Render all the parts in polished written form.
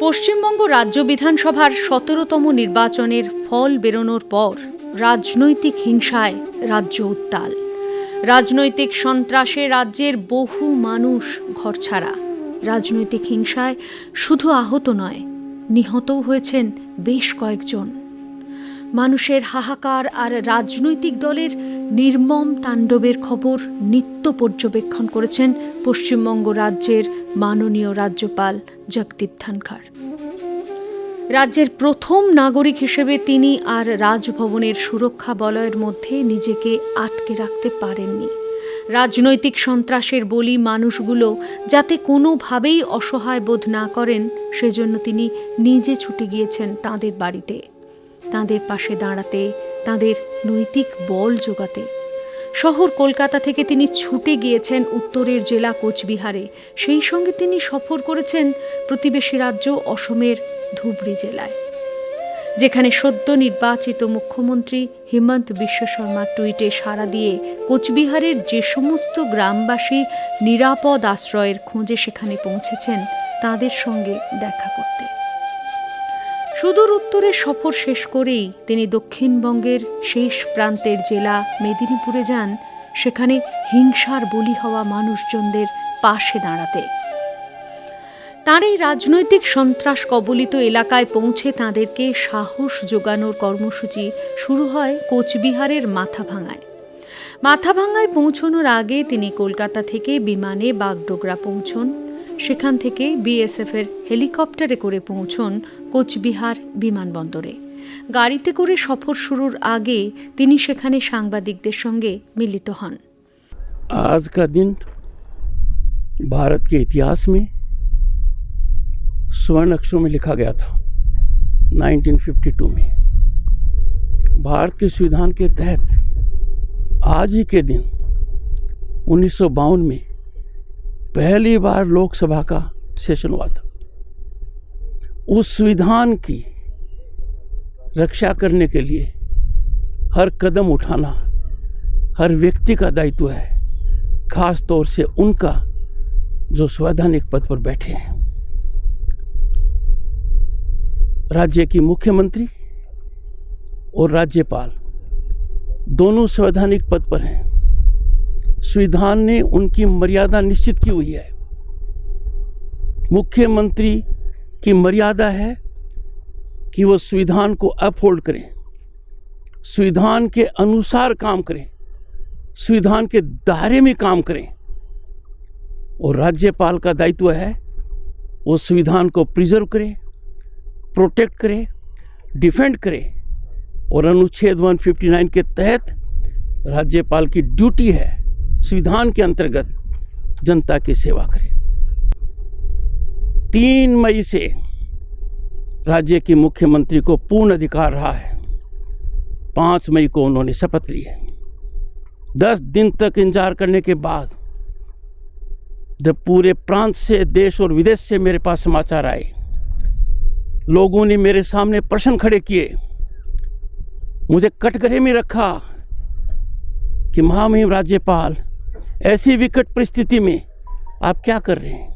পশ্চিমবঙ্গ রাজ্য বিধানসভার ১৭তম নির্বাচনের ফল বেরোনোর পর রাজনৈতিক হিংসায় রাজ্য উত্তাল। রাজনৈতিক সন্ত্রাসে রাজ্যের বহু মানুষ ঘরছাড়া। রাজনৈতিক হিংসায় শুধু আহত নয়, নিহতও হয়েছেন বেশ কয়েকজন। মানুষের হাহাকার আর রাজনৈতিক দলের নির্মম তাণ্ডবের খবর নিত্য পর্যবেক্ষণ করেছেন পশ্চিমবঙ্গ রাজ্যের মাননীয় রাজ্যপাল জগদীপ ধনখড়। রাজ্যের প্রথম নাগরিক হিসেবে তিনি আর রাজভবনের সুরক্ষা বলয়ের মধ্যে নিজেকে আটকে রাখতে পারেননি। রাজনৈতিক সন্ত্রাসের বলি মানুষগুলো যাতে কোনোভাবেই অসহায় বোধ না করেন, সেজন্য তিনি নিজে ছুটে গিয়েছেন তাঁদের বাড়িতে, তাঁদের পাশে দাঁড়াতে, তাঁদের নৈতিক বল জোগাতে। শহর কলকাতা থেকে তিনি ছুটে গিয়েছেন উত্তরের জেলা কোচবিহারে। সেই সঙ্গে তিনি সফর করেছেন প্রতিবেশী রাজ্য অসমের ধুবড়ী জেলায়, যেখানে সদ্য নির্বাচিত মুখ্যমন্ত্রী হিমন্ত বিশ্ব শর্মার টুইটে সাড়া দিয়ে কোচবিহারের যে সমস্ত গ্রামবাসী নিরাপদ আশ্রয়ের খোঁজে সেখানে পৌঁছেছেন তাদের সঙ্গে দেখা করতে। সুদূর উত্তরের সফর শেষ করেই তিনি দক্ষিণবঙ্গের শেষ প্রান্তের জেলা মেদিনীপুরে যান, সেখানে হিংসার বলি হওয়া মানুষজনদের পাশে দাঁড়াতে। তাঁর এই রাজনৈতিক সন্ত্রাস কবলিত এলাকায় পৌঁছে তাঁদেরকে সাহস জোগানোর কর্মসূচি শুরু হয় কোচবিহারের মাথাভাঙায়। মাথাভাঙায় পৌঁছানোর আগে তিনি কলকাতা থেকে বিমানে বাগডোগরা পৌঁছন। সেখান থেকে বিএসএফের হেলিকপ্টারে করে পৌঁছন কোচবিহার বিমানবন্দরে। গাড়িতে করে সফর শুরুর আগে তিনি সেখানে সাংবাদিকদের সঙ্গে মিলিত হন। आज का दिन भारत के इतिहास में स्वर्ण अक्षरों में लिखा गया था। 1952 में भारत के संविधान के तहत आज ही के दिन 1952 में पहली बार लोकसभा का सेशन हुआ था। उस संविधान की रक्षा करने के लिए हर कदम उठाना हर व्यक्ति का दायित्व है, खास तौर से उनका जो संवैधानिक पद पर बैठे हैं। राज्य की मुख्यमंत्री और राज्यपाल दोनों संवैधानिक पद पर हैं। संविधान ने उनकी मर्यादा निश्चित की हुई है। मुख्यमंत्री की मर्यादा है कि वो संविधान को अपहोल्ड करें, संविधान के अनुसार काम करें, संविधान के दायरे में काम करें। और राज्यपाल का दायित्व है वो संविधान को प्रिजर्व करे, प्रोटेक्ट करे, डिफेंड करे। और अनुच्छेद 159 के तहत राज्यपाल की ड्यूटी है संविधान के अंतर्गत जनता की सेवा करे। 3 मई से राज्य के मुख्यमंत्री को पूर्ण अधिकार रहा है। 5 मई को उन्होंने शपथ ली है। 10 दिन तक इंतजार करने के बाद जब पूरे प्रांत से, देश और विदेश से मेरे पास समाचार आए, लोगों ने मेरे सामने प्रश्न खड़े किए, मुझे कटघरे में रखा कि महामहिम राज्यपाल, ऐसी विकट परिस्थिति में आप क्या कर रहे हैं?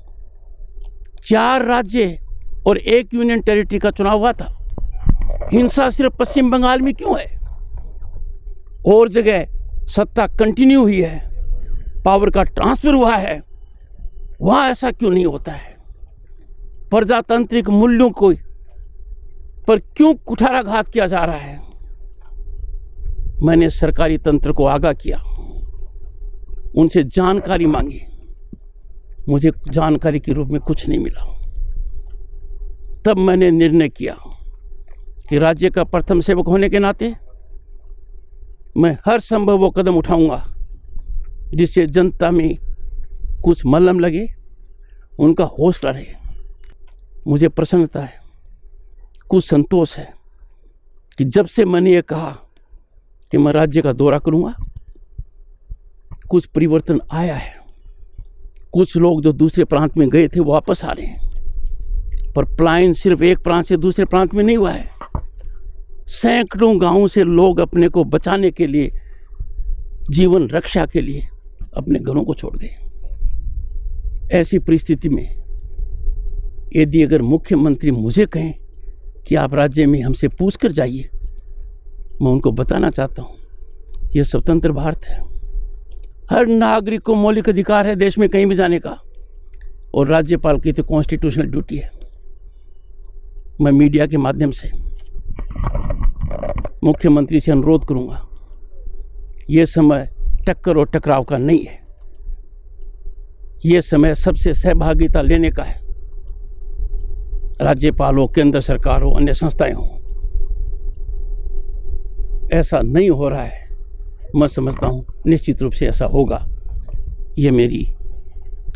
4 राज्य और 1 यूनियन टेरिटरी का चुनाव हुआ था। हिंसा सिर्फ पश्चिम बंगाल में क्यों है? और जगह सत्ता कंटिन्यू हुई है, पावर का ट्रांसफर हुआ है, वहाँ ऐसा क्यों नहीं होता है? प्रजातांत्रिक मूल्यों को पर क्यों कुठाराघात किया जा रहा है? मैंने सरकारी तंत्र को आगाह किया, उनसे जानकारी मांगी। मुझे जानकारी के रूप में कुछ नहीं मिला। तब मैंने निर्णय किया कि राज्य का प्रथम सेवक होने के नाते मैं हर संभव वो कदम उठाऊंगा जिससे जनता में कुछ मलम लगे, उनका हौसला रहे। मुझे प्रसन्नता है, कुछ संतोष है कि जब से मैंने ये कहा कि मैं राज्य का दौरा करूंगा, कुछ परिवर्तन आया है। कुछ लोग जो दूसरे प्रांत में गए थे वो वापस आ रहे हैं, पर पलायन सिर्फ एक प्रांत से दूसरे प्रांत में नहीं हुआ है। सैकड़ों गांवों से लोग अपने को बचाने के लिए, जीवन रक्षा के लिए अपने घरों को छोड़ गए। ऐसी परिस्थिति में यदि अगर मुख्यमंत्री मुझे कहें कि आप राज्य में हमसे पूछ कर जाइए, मैं उनको बताना चाहता हूँ यह स्वतंत्र भारत है। हर नागरिक को मौलिक अधिकार है देश में कहीं भी जाने का, और राज्यपाल की तो कॉन्स्टिट्यूशनल ड्यूटी है। मैं मीडिया के माध्यम से मुख्यमंत्री से अनुरोध करूंगा, ये समय टक्कर और टकराव का नहीं है, ये समय सबसे सहभागिता लेने का है। राज्यपाल हो, केंद्र सरकार हो, अन्य संस्थाएं हो, ऐसा नहीं हो रहा है। मैं समझता हूं निश्चित रूप से ऐसा होगा। ये मेरी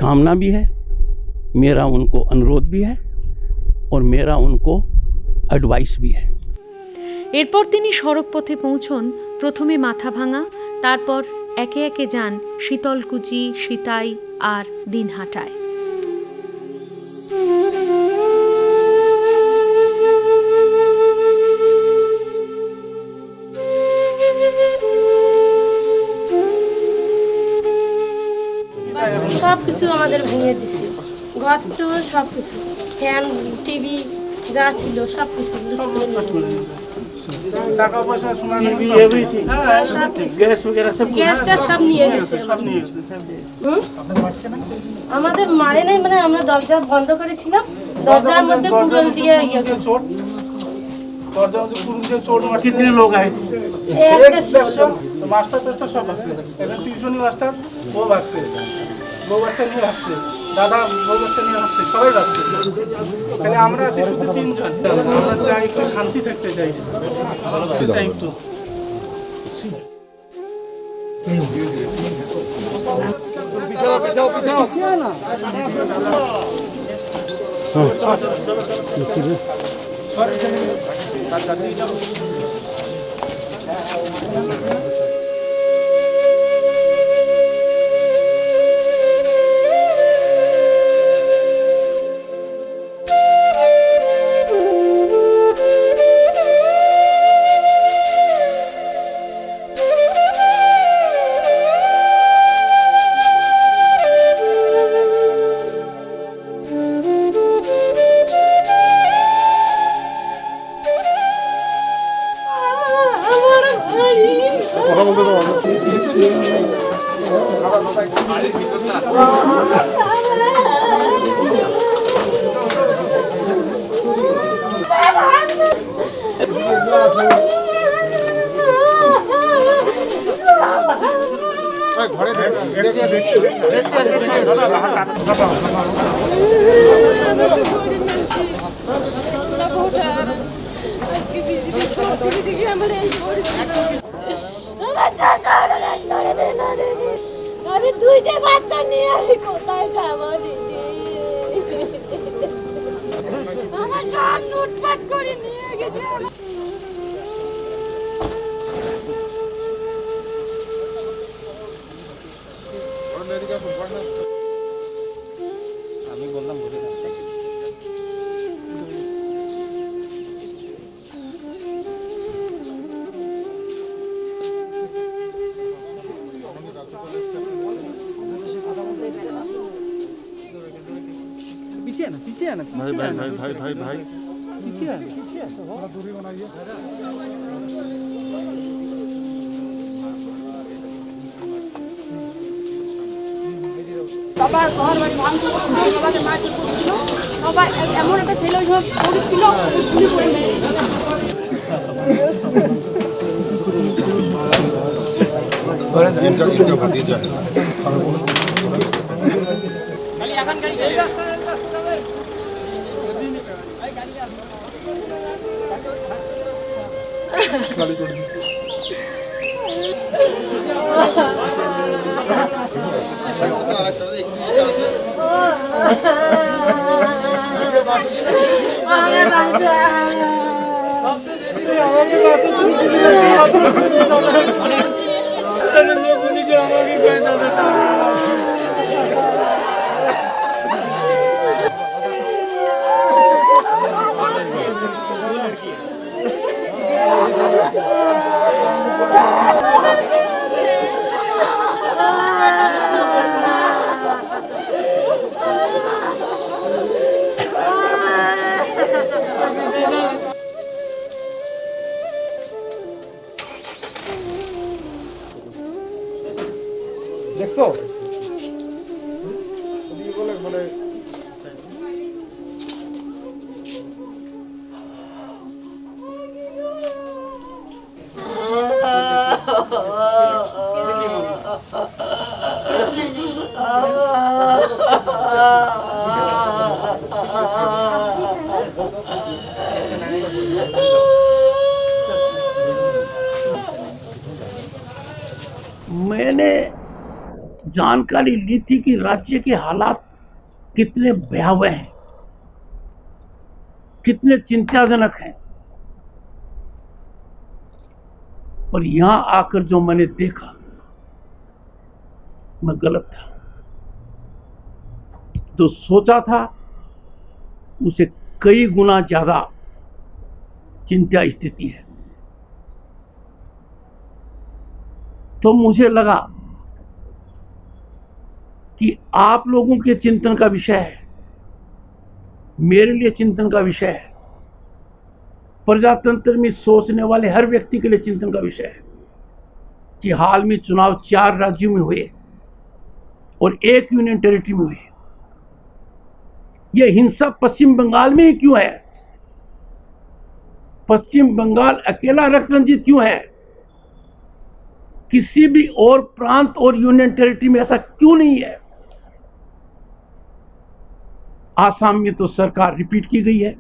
कामना भी है, मेरा उनको अनुरोध भी है, और मेरा उनको অ্যাডভাইস भी है। এরপর তিনি সড়ক পথে পৌঁছন প্রথমে মাথাভাঙা, তারপর একে একে যান শীতলকুচি, সিতাই আর দিনহাটায়। সব কিছু আমাদের ভেঙে দিছে, ঘর টর সব কিছু, ফ্যান টিভি যা ছিল সব কিছু, টাকা পয়সা সোনা গ্যাসটা সব নিয়ে গেছে। আমাদের মারে নাই, মানে আমরা দরজা বন্ধ করেছিলাম, দরজার মধ্যে কুড়ুল দিয়ে ইয়ে चोट दरजा में कुरुल দিয়ে चोट मार। कितने लोग आए थे? मास्टर टास्टर सब भागছে, এখন টিউশনি মাস্টার ও ভাগছে, বউ বাচ্চা নিয়ে ভাগছে, দাদা বউ বাচ্চা নিয়ে ভাগছে, সবাই ভাগছে। এখানে আমরা আছি শুধু 3 জন। আমরা চাই একটু শান্তি থাকতে চাই, চাই একটু। আমি দুইটা বাচ্চা নিয়ে আমি কোথায় যাবো দিদি? আমার সব লুটপাট করে নিয়ে গেছে। আমি বললাম বলে पीछे आना भाई भाई भाई भाई भाई भाई पीछे आना थोड़ा दूरी बनाइए। সবার ঘর বাড়ি ভাঙচুর করছিল, সবাইকে মারধর করছিল, সবাই এমন একটা ছেলে ওই সময় পড়েছিল, গুলি করে মেরে দেখছো বলে বলে मैंने जानकारी ली थी कि राज्य के हालात कितने भयावह हैं, कितने चिंताजनक हैं, पर यहां आकर जो मैंने देखा मैं गलत था। जो सोचा था उसे कई गुना ज्यादा चिंता स्थिति है। तो मुझे लगा कि आप लोगों के चिंतन का विषय है, मेरे लिए चिंतन का विषय है, प्रजातंत्र में सोचने वाले हर व्यक्ति के लिए चिंतन का विषय है कि हाल में चुनाव 4 राज्यों में हुए और 1 यूनियन टेरिटरी में हुए। यह हिंसा पश्चिम बंगाल में ही क्यों है? पश्चिम बंगाल अकेला रक्त रंजित क्यों है? किसी भी और प्रांत और यूनियन टेरिटरी में ऐसा क्यों नहीं है? आसाम में तो सरकार रिपीट की गई है,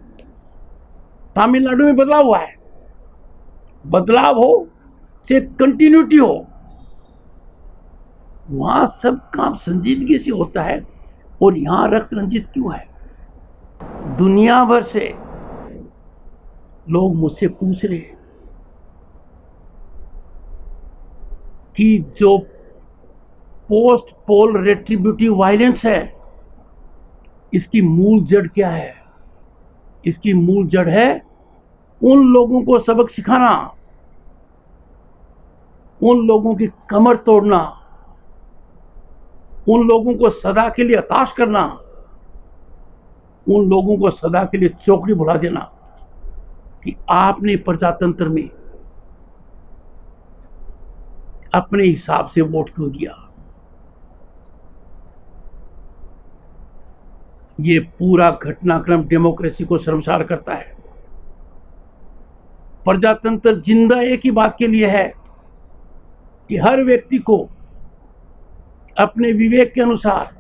तमिलनाडु में बदलाव हुआ है। बदलाव हो से कंटिन्यूटी हो, वहां सब काम संजीदगी से होता है और यहां रक्त रंजित क्यों है? दुनिया भर से लोग मुझसे पूछ रहे हैं कि जो पोस्ट पोल रेट्रिब्यूटिव वायलेंस है, इसकी मूल जड़ क्या है? इसकी मूल जड़ है उन लोगों को सबक सिखाना, उन लोगों की कमर तोड़ना, उन लोगों को सदा के लिए हताश करना, उन लोगों को सदा के लिए चौकड़ी भुला देना कि आपने प्रजातंत्र में अपने हिसाब से वोट क्यों दिया। ये पूरा घटनाक्रम डेमोक्रेसी को शर्मसार करता है। प्रजातंत्र जिंदा एक ही बात के लिए है कि हर व्यक्ति को अपने विवेक के अनुसार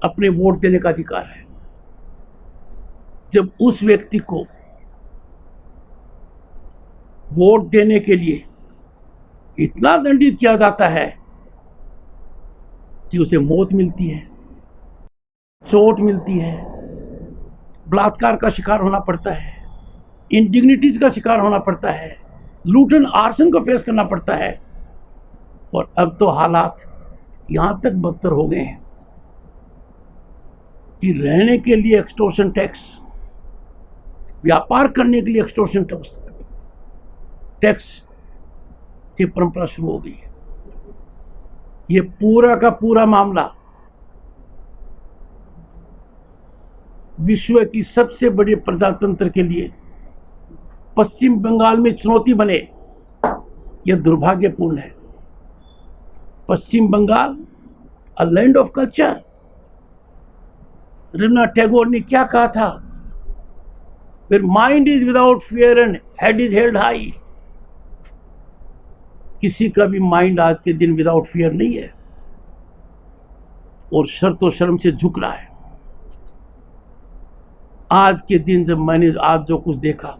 अपने वोट देने का अधिकार है। जब उस व्यक्ति को वोट देने के लिए इतना दंडित किया जाता है कि उसे मौत मिलती है, चोट मिलती है, बलात्कार का शिकार होना पड़ता है, इंडिग्निटीज का शिकार होना पड़ता है, लूट एंड आर्सन को फेस करना पड़ता है, और अब तो हालात यहां तक बदतर हो गए हैं कि रहने के लिए एक्सटॉर्शन टैक्स, व्यापार करने के लिए एक्सटॉर्शन टैक्स की परंपरा शुरू हो गई है। ये पूरा का पूरा मामला विश्व की सबसे बड़ी प्रजातंत्र के लिए पश्चिम बंगाल में चुनौती बने, यह दुर्भाग्यपूर्ण है। Paschim Bangal a land of culture. Rabindranath Tagore ने क्या कहा था? Where mind is without fear and head is held high। किसी का भी माइंड आज के दिन विदाउट फियर नहीं है और शर्तो शर्म से झुक रहा है। आज के दिन जब मैंने आज जो कुछ देखा,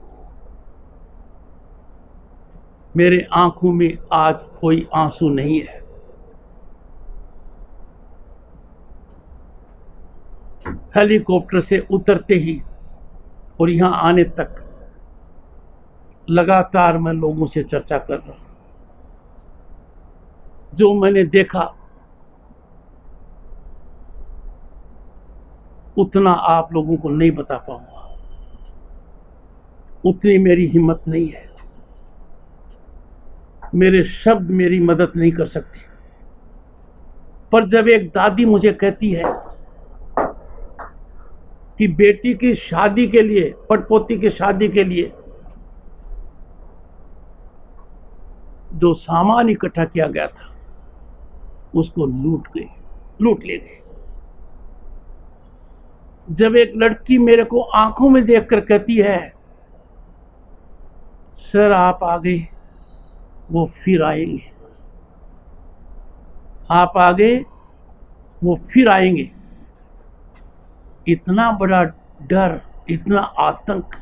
मेरे आंखों में आज कोई आंसू नहीं है। हेलीकॉप्टर से उतरते ही और यहां आने तक लगातार मैं लोगों से चर्चा कर रहा हूं। जो मैंने देखा उतना आप लोगों को नहीं बता पाऊंगा, उतनी मेरी हिम्मत नहीं है। मेरे शब्द मेरी मदद नहीं कर सकते। पर जब एक दादी मुझे कहती है कि बेटी की शादी के लिए, पटपोती की शादी के लिए जो सामान इकट्ठा किया गया था उसको लूट ले गए। जब एक लड़की मेरे को आंखों में देखकर कहती है सर आप आ गए, वो फिर आएंगे, आप आ गए वो फिर आएंगे, इतना बड़ा डर, इतना आतंक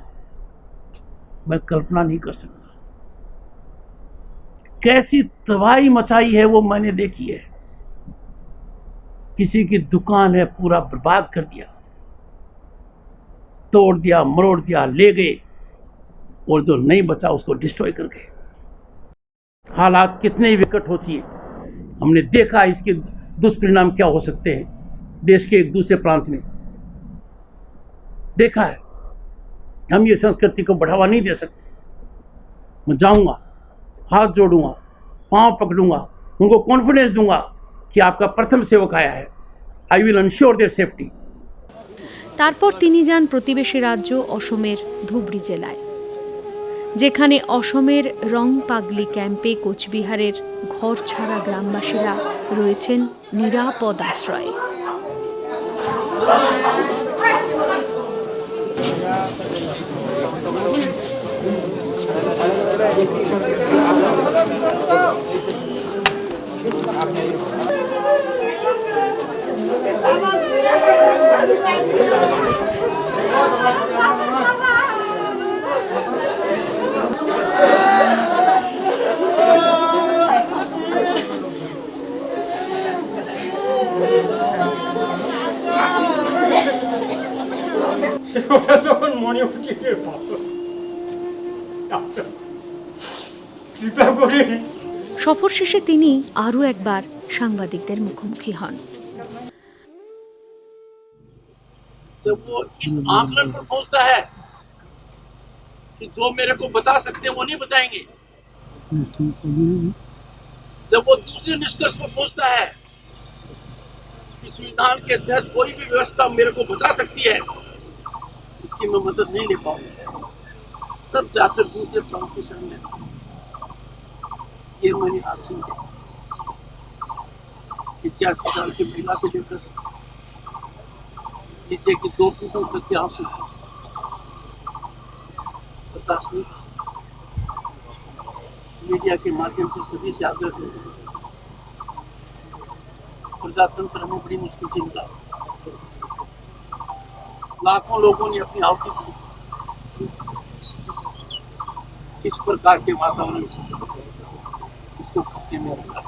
मैं कल्पना नहीं कर सकता। कैसी तबाही मचाई है वो मैंने देखी है। किसी की दुकान है पूरा बर्बाद कर दिया, तोड़ दिया, मरोड़ दिया, ले गए, और जो नहीं बचा उसको डिस्ट्रॉय कर गए। हालात कितने ही विकट होती है, हमने देखा इसके दुष्परिणाम क्या हो सकते हैं देश के एक दूसरे प्रांत में, देखा है। हम ये संस्कृति को बढ़ावा नहीं दे सकते। मैं जाऊंगा, हाथ जोड़ूंगा, पांव पकड़ूंगा, उनको कॉन्फिडेंस दूंगा कि आपका प्रथम सेवक आया है। I will ensure their safety. তারপর তিনি যান প্রতিবেশী রাজ্য অসমের ধুবড়ি জেলায়, যেখানে অসমের রংপাগলি ক্যাম্পে কোচবিহারের ঘরছাড়া গ্রামবাসীরা রয়েছেন নিরাপদ আশ্রয়ে। সে কথা যখন মনে হচ্ছে যে বাবা, কৃপা করে সফর শেষে তিনি আরও একবার সাংবাদিকদের মুখোমুখি হন। जब वो इस आकलन पर पहुंचता है कि जो मेरे को बचा सकते हैं वो नहीं बचाएंगे, जब वो दूसरे निष्कर्ष पर पहुंचता है कि संविधान के तहत कोई भी व्यवस्था मेरे को बचा सकती है, उसकी मैं मदद नहीं ले पाऊंगा, तब जाकर दूसरे प्रांत को शरण लेता हूं। ये मैंने हासिल किया 85 साल की महिला से लेकर नीचे की 2 फीटों तक के आंसू बर्दाश्त नहीं कर सकता। मीडिया के माध्यम से सभी से आग्रह करते हैं, प्रजातंत्र हमें बड़ी मुश्किल से मिला। लाखों लोगों ने अपनी आहुति दी इस प्रकार के वातावरण से इसको खतरे में रखा।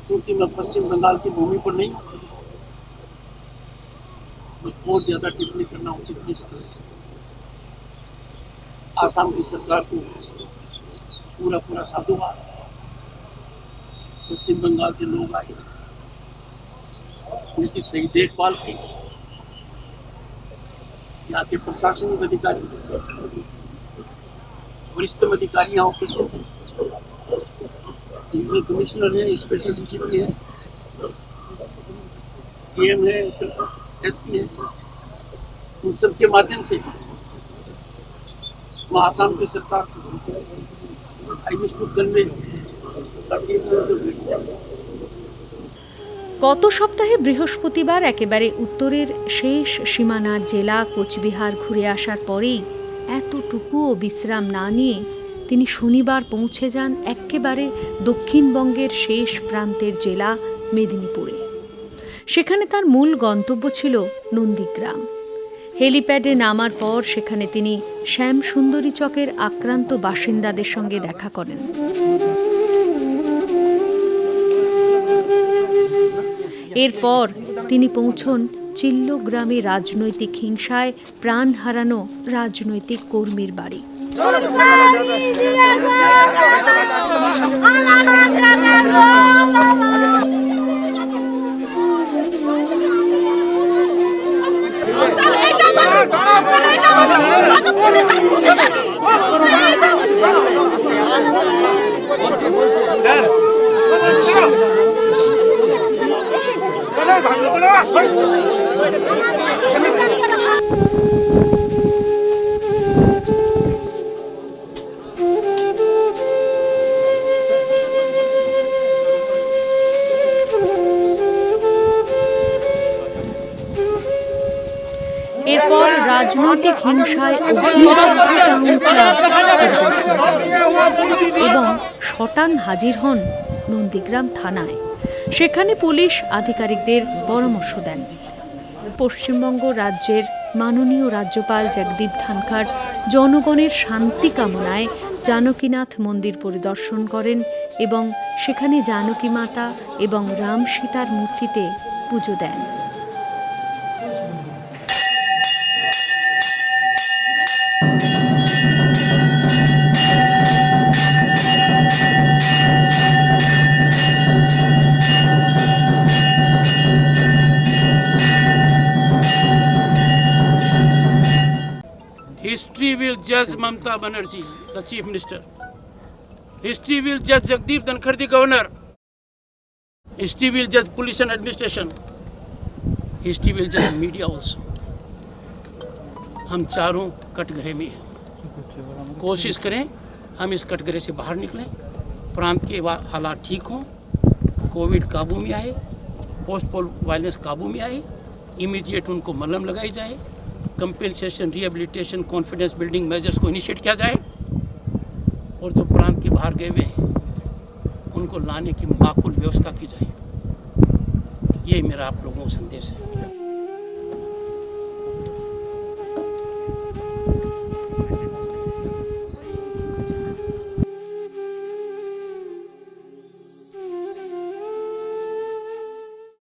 चूंकि मैं पश्चिम बंगाल की भूमि पर नहीं, और ज्यादा टिप्पणी करना उचित नहीं समझता। आसाम की सरकार को पूरा साधुवाद। पश्चिम बंगाल से लोग आए, उनकी सही देखभाल की। यहाँ के प्रशासनिक अधिकारी, वरिष्ठ अधिकारी यहाँ उपस्थित हैं, इंडिविजुअल कमिश्नर है, स्पेशल डीजीपी है, डीएम है, एसपी है। उन सब के माध्यम से मैं आसाम की सरकार आई विश टू कन्वे গত সপ্তাহে বৃহস্পতিবার একেবারে উত্তরের শেষ সীমানার জেলা কোচবিহার ঘুরে আসার পরেই এতটুকুও বিশ্রাম না নিয়ে তিনি শনিবার পৌঁছে যান একেবারে দক্ষিণবঙ্গের শেষ প্রান্তের জেলা মেদিনীপুরে। সেখানে তার মূল গন্তব্য ছিল নন্দীগ্রাম। হেলিপ্যাডে নামার পর সেখানে তিনি শ্যাম সুন্দরী চকের আক্রান্ত বাসিন্দাদের সঙ্গে দেখা করেন। এরপর তিনি পৌঁছন চিল্ল গ্রামে রাজনৈতিক হিংসায় প্রাণ হারানো রাজনৈতিক কর্মীর বাড়ি। তারপর রাজনৈতিক হিংসায় এবং শটান হাজির হন নন্দীগ্রাম থানায়। সেখানে পুলিশ আধিকারিকদের পরামর্শ দেন। পশ্চিমবঙ্গ রাজ্যের মাননীয় রাজ্যপাল জগদীপ ধনখড় জনগণের শান্তি কামনায় জানকীনাথ মন্দির পরিদর্শন করেন এবং সেখানে জানকী মাতা এবং রাম সীতার মূর্তিতে পুজো দেন। History will judge Mamata Banerjee, the Chief Minister. History will judge Jagdeep Dhankhar, the Governor. History will judge Police and Administration. History will judge media also. हम चारों कटघरे में हैं। कोशिश करें हम इस कटघरे से बाहर निकलें, प्रांत के हालात ठीक हों, कोविड काबू में आए, पोस्ट पोल वायलेंस काबू में आए, इमीडिएट उनको मलहम लगाई जाए, compensation, rehabilitation, confidence building measures को इनिशिएट किया जाए और जो प्रांत के बाहर गए हुए हैं उनको लाने की माकूल व्यवस्था की जाए। ये मेरा आप लोगों को संदेश है।